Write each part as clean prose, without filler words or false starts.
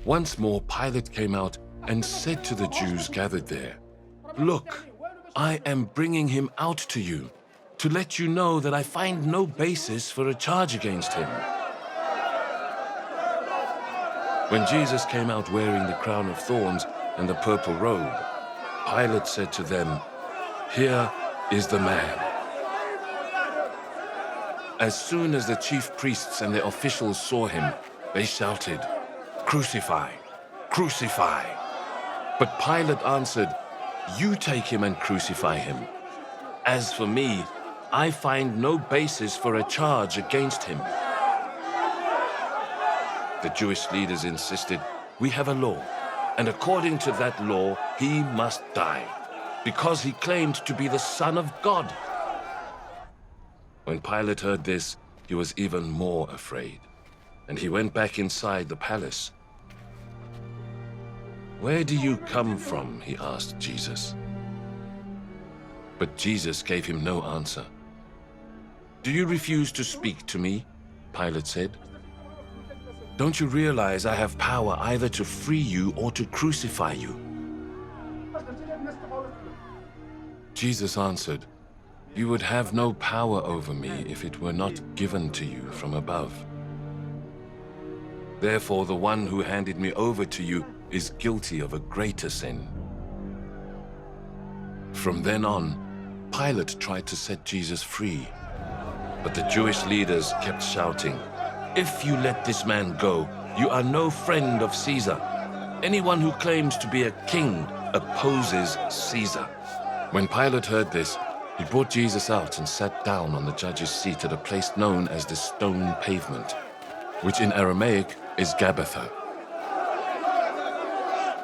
Once more Pilate came out and said to the Jews gathered there, "Look, I am bringing him out to you, to let you know that I find no basis for a charge against him." When Jesus came out wearing the crown of thorns and the purple robe, Pilate said to them, "Here is the man." As soon as the chief priests and the officials saw him, they shouted, "Crucify! Crucify!" But Pilate answered, "You take him and crucify him. As for me, I find no basis for a charge against him." The Jewish leaders insisted, "We have a law, and according to that law, he must die, because he claimed to be the Son of God." When Pilate heard this, he was even more afraid, and he went back inside the palace. "Where do you come from?" he asked Jesus. But Jesus gave him no answer. "Do you refuse to speak to me?" Pilate said. "Don't you realize I have power either to free you or to crucify you?" Jesus answered, "You would have no power over me if it were not given to you from above. Therefore, the one who handed me over to you is guilty of a greater sin." From then on, Pilate tried to set Jesus free, but the Jewish leaders kept shouting, "If you let this man go, you are no friend of Caesar. Anyone who claims to be a king opposes Caesar." When Pilate heard this, he brought Jesus out and sat down on the judge's seat at a place known as the Stone Pavement, which in Aramaic is Gabbatha.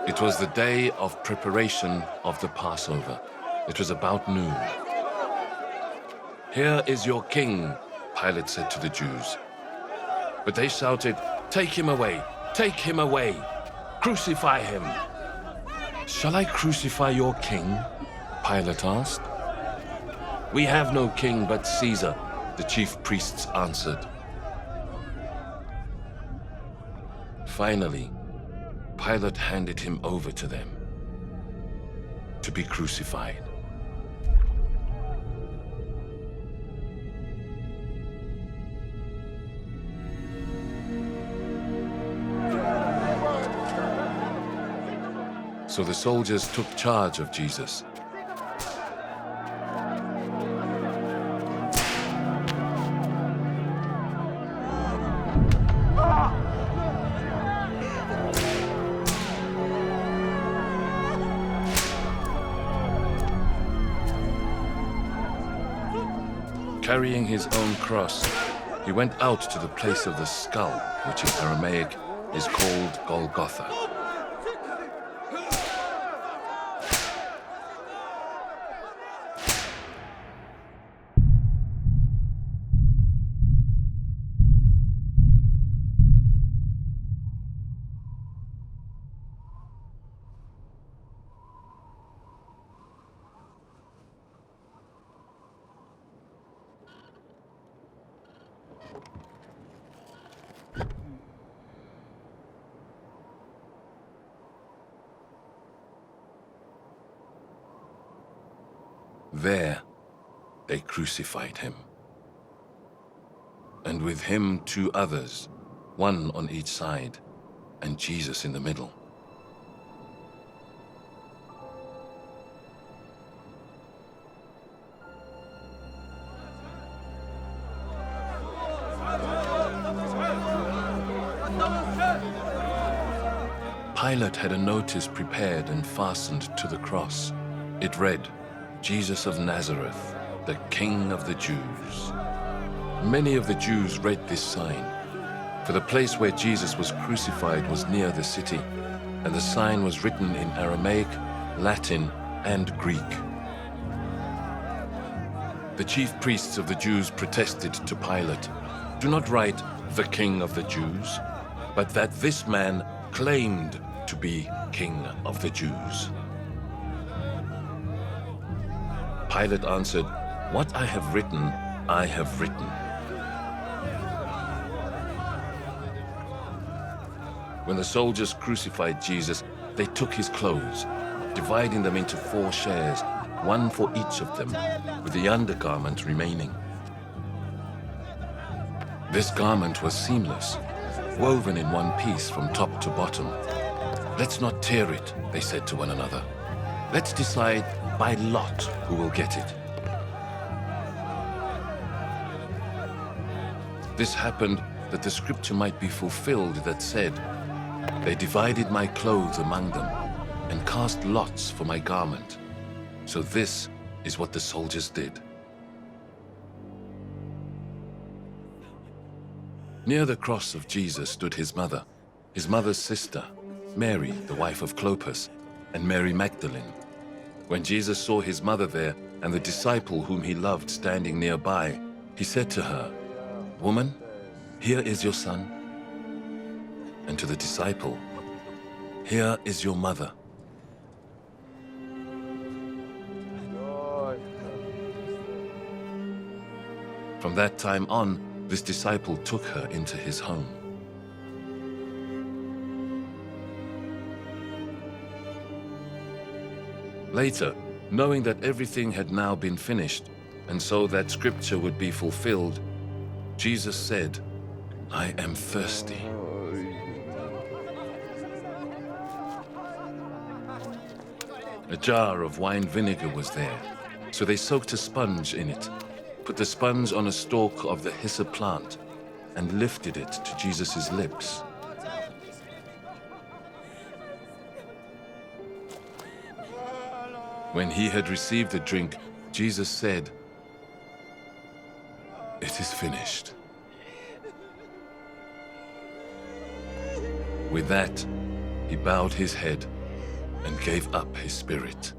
It was the day of preparation of the Passover. It was about noon. "Here is your king," Pilate said to the Jews. But they shouted, "Take him away! Take him away! Crucify him!" "Shall I crucify your king?" Pilate asked. "We have no king but Caesar," the chief priests answered. Finally, Pilate handed him over to them to be crucified. So the soldiers took charge of Jesus. Carrying his own cross, he went out to the place of the skull, which in Aramaic is called Golgotha. There, they crucified him, and with him 2 others, one on each side, and Jesus in the middle. Pilate had a notice prepared and fastened to the cross. It read, "Jesus of Nazareth, the King of the Jews." Many of the Jews read this sign, for the place where Jesus was crucified was near the city, and the sign was written in Aramaic, Latin, and Greek. The chief priests of the Jews protested to Pilate, "Do not write, 'The King of the Jews,' but that this man claimed to be King of the Jews." Pilate answered, "What I have written, I have written." When the soldiers crucified Jesus, they took his clothes, dividing them into 4 shares, one for each of them, with the undergarment remaining. This garment was seamless, woven in one piece from top to bottom. "Let's not tear it," they said to one another. "Let's decide by lot who will get it." This happened that the scripture might be fulfilled that said, "They divided my clothes among them and cast lots for my garment." So this is what the soldiers did. Near the cross of Jesus stood his mother's sister, Mary, the wife of Clopas, and Mary Magdalene. When Jesus saw his mother there and the disciple whom he loved standing nearby, he said to her, "Woman, here is your son." And to the disciple, "Here is your mother." From that time on, this disciple took her into his home. Later, knowing that everything had now been finished, and so that scripture would be fulfilled, Jesus said, "I am thirsty." A jar of wine vinegar was there, so they soaked a sponge in it, put the sponge on a stalk of the hyssop plant, and lifted it to Jesus' lips. When he had received the drink, Jesus said, "It is finished." With that, he bowed his head and gave up his spirit.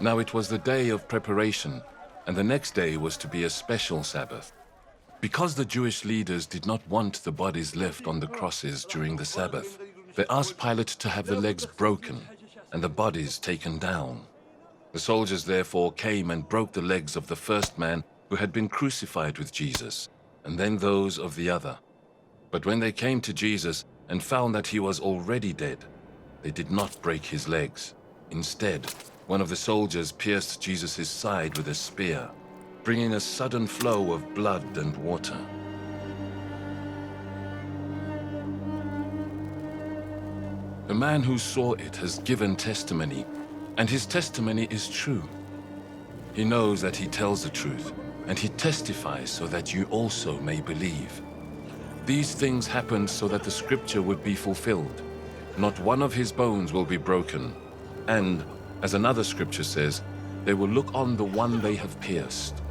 Now it was the day of preparation, and the next day was to be a special Sabbath. Because the Jewish leaders did not want the bodies left on the crosses during the Sabbath, they asked Pilate to have the legs broken and the bodies taken down. The soldiers therefore came and broke the legs of the first man who had been crucified with Jesus, and then those of the other. But when they came to Jesus and found that he was already dead, they did not break his legs. Instead, one of the soldiers pierced Jesus' side with a spear, bringing a sudden flow of blood and water. The man who saw it has given testimony, and his testimony is true. He knows that he tells the truth, and he testifies so that you also may believe. These things happened so that the scripture would be fulfilled. Not one of his bones will be broken, and, as another scripture says, they will look on the one they have pierced.